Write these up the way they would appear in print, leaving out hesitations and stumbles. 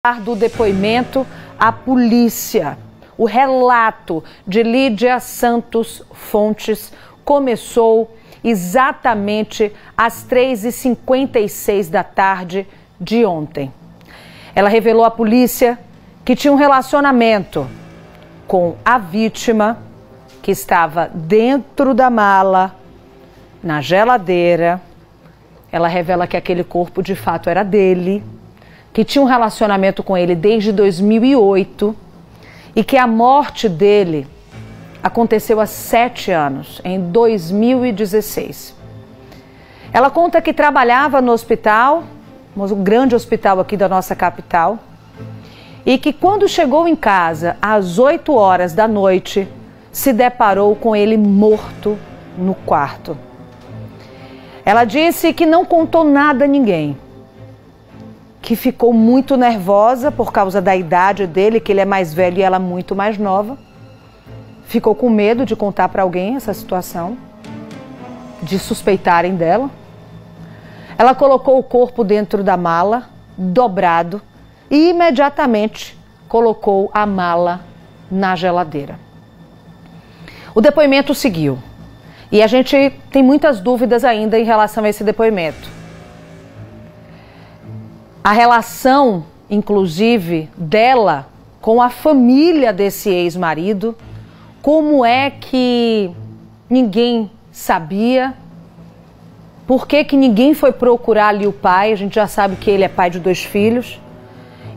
Do depoimento à polícia. O relato de Lídia Santos Fontes começou exatamente às 3h56 da tarde de ontem. Ela revelou à polícia que tinha um relacionamento com a vítima, que estava dentro da mala, na geladeira. Ela revela que aquele corpo de fato era dele, que tinha um relacionamento com ele desde 2008 e que a morte dele aconteceu há 7 anos, em 2016. Ela conta que trabalhava no hospital, um grande hospital aqui da nossa capital, e que quando chegou em casa, às 8 horas da noite, se deparou com ele morto no quarto. Ela disse que não contou nada a ninguém, que ficou muito nervosa por causa da idade dele, que ele é mais velho e ela muito mais nova. Ficou com medo de contar para alguém essa situação, de suspeitarem dela. Ela colocou o corpo dentro da mala, dobrado, e imediatamente colocou a mala na geladeira. O depoimento seguiu. E a gente tem muitas dúvidas ainda em relação a esse depoimento. A relação, inclusive, dela com a família desse ex-marido, como é que ninguém sabia, por que ninguém foi procurar ali o pai, a gente já sabe que ele é pai de 2 filhos.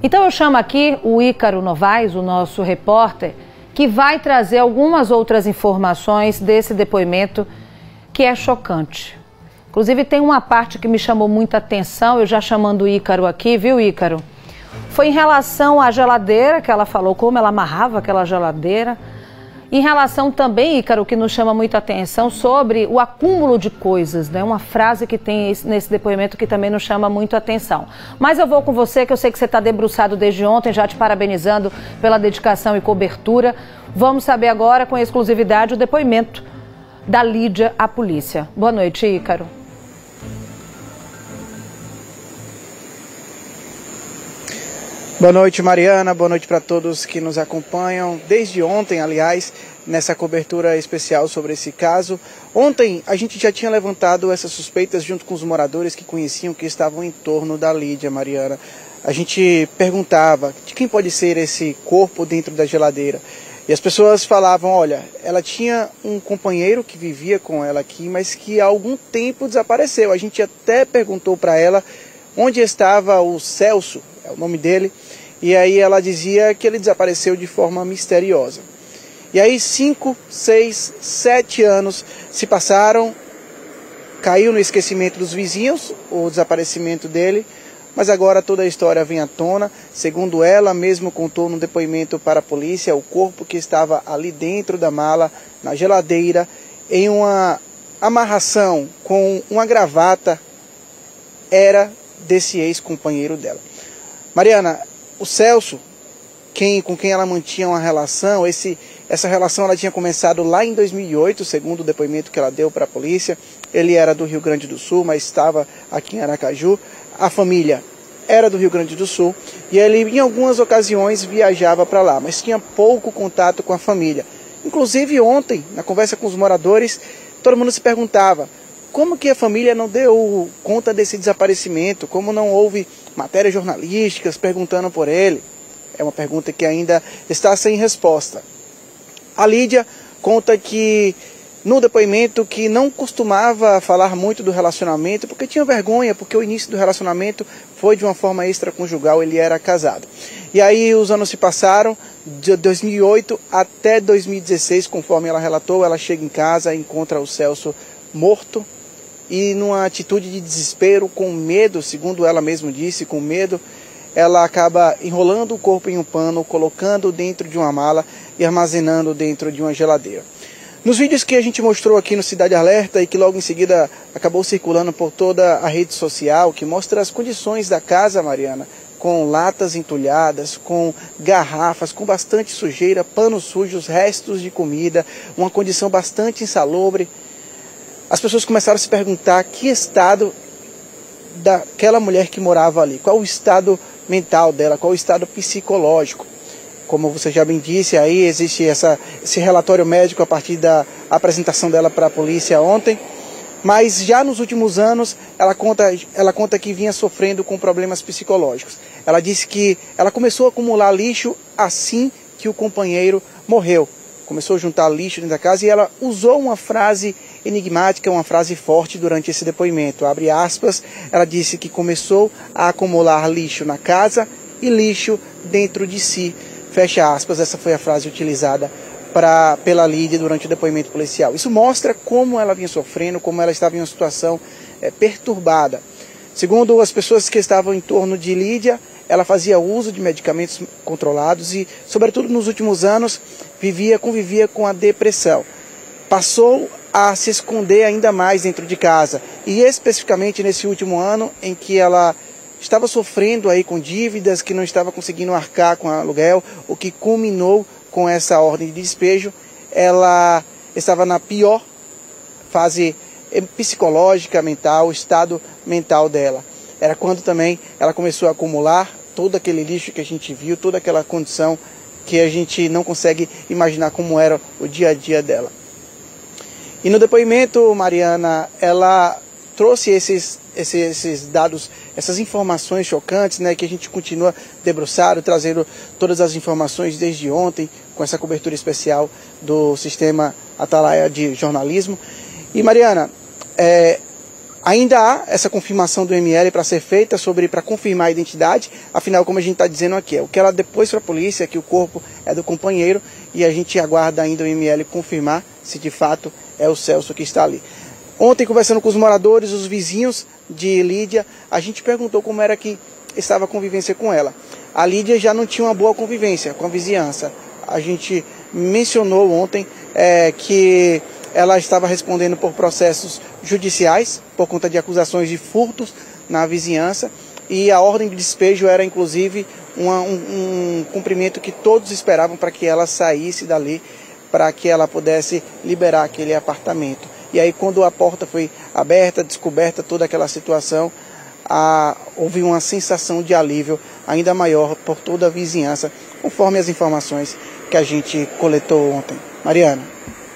Então eu chamo aqui o Ícaro Novaes, o nosso repórter, que vai trazer algumas outras informações desse depoimento que é chocante. Inclusive tem uma parte que me chamou muita atenção, eu já chamando o Ícaro aqui, viu, Ícaro? Foi em relação à geladeira, que ela falou como ela amarrava aquela geladeira. Em relação também, Ícaro, que nos chama muita atenção, sobre o acúmulo de coisas, né? Uma frase que tem nesse depoimento que também nos chama muito atenção. Mas eu vou com você, que eu sei que você está debruçado desde ontem, já te parabenizando pela dedicação e cobertura. Vamos saber agora, com exclusividade, o depoimento da Lídia à polícia. Boa noite, Ícaro. Boa noite, Mariana. Boa noite para todos que nos acompanham desde ontem, aliás, nessa cobertura especial sobre esse caso. Ontem a gente já tinha levantado essas suspeitas junto com os moradores que conheciam, que estavam em torno da Lídia, Mariana. A gente perguntava de quem pode ser esse corpo dentro da geladeira. E as pessoas falavam, olha, ela tinha um companheiro que vivia com ela aqui, mas que há algum tempo desapareceu. A gente até perguntou para ela onde estava o Celso, é o nome dele, e aí ela dizia que ele desapareceu de forma misteriosa. E aí 5, 6, 7 anos se passaram, caiu no esquecimento dos vizinhos o desaparecimento dele, mas agora toda a história vem à tona. Segundo ela mesmo contou no depoimento para a polícia, o corpo que estava ali dentro da mala, na geladeira, em uma amarração com uma gravata, era desse ex-companheiro dela. Mariana, o Celso, com quem ela mantinha uma relação, essa relação ela tinha começado lá em 2008, segundo o depoimento que ela deu para a polícia. Ele era do Rio Grande do Sul, mas estava aqui em Aracaju. A família era do Rio Grande do Sul e ele em algumas ocasiões viajava para lá, mas tinha pouco contato com a família. Inclusive ontem, na conversa com os moradores, todo mundo se perguntava como que a família não deu conta desse desaparecimento, como não houve matérias jornalísticas perguntando por ele. É uma pergunta que ainda está sem resposta. A Lídia conta que no depoimento que não costumava falar muito do relacionamento, porque tinha vergonha, porque o início do relacionamento foi de uma forma extraconjugal, ele era casado. E aí os anos se passaram, de 2008 até 2016, conforme ela relatou, ela chega em casa, encontra o Celso morto, e numa atitude de desespero, com medo, segundo ela mesma disse, com medo, ela acaba enrolando o corpo em um pano, colocando dentro de uma mala e armazenando dentro de uma geladeira. Nos vídeos que a gente mostrou aqui no Cidade Alerta e que logo em seguida acabou circulando por toda a rede social, que mostra as condições da casa, Mariana, com latas entulhadas, com garrafas, com bastante sujeira, panos sujos, restos de comida, uma condição bastante insalubre. As pessoas começaram a se perguntar que estado daquela mulher que morava ali, qual o estado mental dela, qual o estado psicológico. Como você já bem disse, aí existe esse relatório médico a partir da apresentação dela para a polícia ontem. Mas já nos últimos anos, ela conta que vinha sofrendo com problemas psicológicos. Ela disse que ela começou a acumular lixo assim que o companheiro morreu. Começou a juntar lixo dentro da casa e ela usou uma frase enigmática, uma frase forte durante esse depoimento. Abre aspas, ela disse que começou a acumular lixo na casa e lixo dentro de si. Fecha aspas, essa foi a frase utilizada pela Lídia durante o depoimento policial. Isso mostra como ela vinha sofrendo, como ela estava em uma situação perturbada. Segundo as pessoas que estavam em torno de Lídia, ela fazia uso de medicamentos controlados e, sobretudo nos últimos anos, convivia com a depressão. Passou a se esconder ainda mais dentro de casa e especificamente nesse último ano em que ela estava sofrendo aí com dívidas, que não estava conseguindo arcar com aluguel, o que culminou com essa ordem de despejo. Ela estava na pior fase psicológica, mental, o estado mental dela. Era quando também ela começou a acumular todo aquele lixo que a gente viu, toda aquela condição que a gente não consegue imaginar como era o dia a dia dela. E no depoimento, Mariana, ela trouxe esses dados, essas informações chocantes, né, que a gente continua debruçado, trazendo todas as informações desde ontem, com essa cobertura especial do Sistema Atalaia de Jornalismo. E, Mariana, ainda há essa confirmação do ML para ser feita, para confirmar a identidade, afinal, como a gente está dizendo aqui, o que ela depois para a polícia, que o corpo é do companheiro, e a gente aguarda ainda o ML confirmar se de fato é o Celso que está ali. Ontem, conversando com os moradores, os vizinhos de Lídia, a gente perguntou como era que estava a convivência com ela. A Lídia já não tinha uma boa convivência com a vizinhança. A gente mencionou ontem que ela estava respondendo por processos judiciais, por conta de acusações de furtos na vizinhança, e a ordem de despejo era, inclusive, um cumprimento que todos esperavam para que ela saísse dali, para que ela pudesse liberar aquele apartamento. E aí, quando a porta foi aberta, descoberta toda aquela situação, houve uma sensação de alívio ainda maior por toda a vizinhança, conforme as informações que a gente coletou ontem. Mariana.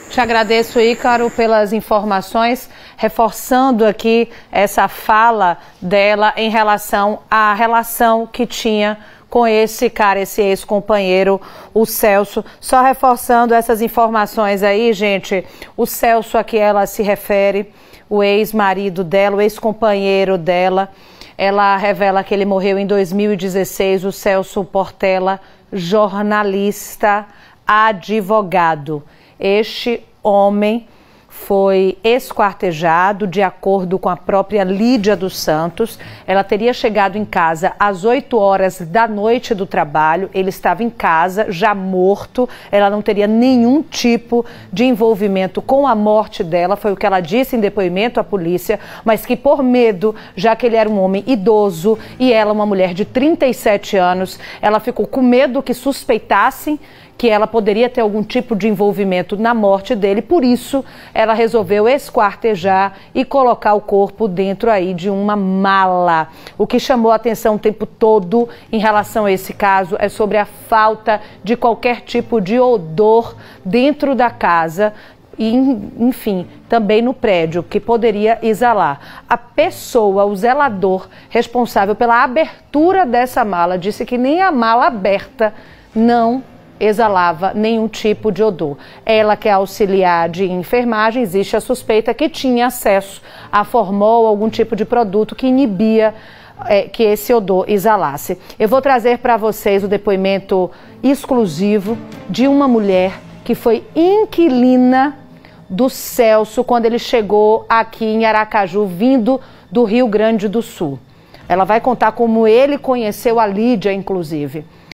Te agradeço, Ícaro, pelas informações, reforçando aqui essa fala dela em relação à relação que tinha com esse cara, esse ex-companheiro, o Celso. Só reforçando essas informações aí, gente, o Celso a que ela se refere, o ex-marido dela, o ex-companheiro dela, ela revela que ele morreu em 2016, o Celso Portela, jornalista, advogado. Este homem foi esquartejado, de acordo com a própria Lídia dos Santos. Ela teria chegado em casa às 8 horas da noite do trabalho, ele estava em casa, já morto, ela não teria nenhum tipo de envolvimento com a morte dela, foi o que ela disse em depoimento à polícia, mas que por medo, já que ele era um homem idoso e ela uma mulher de 37 anos, ela ficou com medo que suspeitassem que ela poderia ter algum tipo de envolvimento na morte dele, por isso ela resolveu esquartejar e colocar o corpo dentro aí de uma mala. O que chamou a atenção o tempo todo em relação a esse caso é sobre a falta de qualquer tipo de odor dentro da casa e, enfim, também no prédio, que poderia exalar. A pessoa, o zelador responsável pela abertura dessa mala, disse que nem a mala aberta não exalava nenhum tipo de odor. Ela, que é auxiliar de enfermagem, existe a suspeita que tinha acesso a formol, algum tipo de produto que inibia que esse odor exalasse. Eu vou trazer para vocês o depoimento exclusivo de uma mulher que foi inquilina do Celso quando ele chegou aqui em Aracaju, vindo do Rio Grande do Sul. Ela vai contar como ele conheceu a Lídia, inclusive.